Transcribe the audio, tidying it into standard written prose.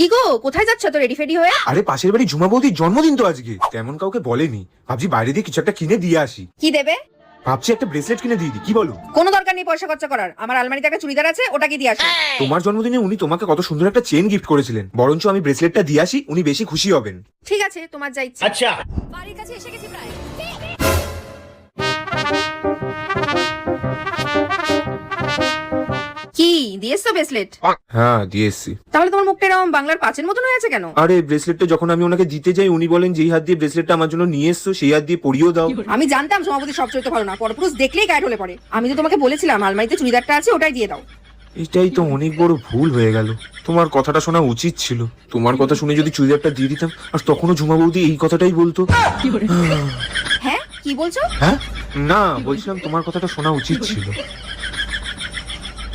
কি গো, কোথায় যাচ্ছ তো রেডি ফেডি হয়ে? আরে পাশের বাড়ি ঝুমা বৌদির জন্মদিন তো আজকে, তেমন কাউকে বলেনি। ভাবছি বাইরে দিয়ে কিছু একটা কিনে দিয়ে আসি। কি দেবে? ভাবছি একটা ব্রেসলেট কিনে দিয়ে দিই, কি বলো? কোনো দরকার নেই পয়সা খরচা করার, আমার আলমারিতে একটা চুড়িদার আছে, ওটা কি দিয়ে আসো। তোমার জন্মদিনে উনি তোমাকে কত সুন্দর একটা চেন গিফট করেছিলেন, বরঞ্চ আমি ব্রেসলেটটা দিয়ে আসি, উনি বেশি খুশি হবেন। ঠিক আছে, তোমার যা ইচ্ছা। আচ্ছা, বাড়ির কাছে এসে গেছি প্রায়। কি দিয়েছো ব্রেসলেট? হ্যাঁ দিয়ে এসছি। তাহলে তোমার মুখটা এরকম বাংলার পাঁচের মতন হয়ে আছে কেন? আরে ব্রেসলেটটা যখন আমি ওনাকে দিতে যাই, উনি বলেন যেই হাত দিয়ে ব্রেসলেটটা আমার জন্য নিয়ে এসছো সেই হাত দিয়ে পরিয়েও দাও। আমি জানতাম সভাপতি সব চরিত্র ভালো না, পরপুরুষ দেখলেই গায়ে ঢলে পড়ে। আমি তো তোমাকে বলেছিলাম আলমারিতে চুড়িদারটা আছে, ওটাই দিয়ে দাও। এটাই তো অনেক বড় ভুল হয়ে গেল। তোমার কথাটা শোনা উচিত ছিল। তোমার কথা শুনে যদি চুড়িদারটা দিয়ে দিতাম, আর তখনও ঝুমা বৌদি এই কথাটাই বলতো। হ্যাঁ কি বলছো? হ্যাঁ না, বলছিলাম তোমার কথাটা শোনা উচিত ছিল।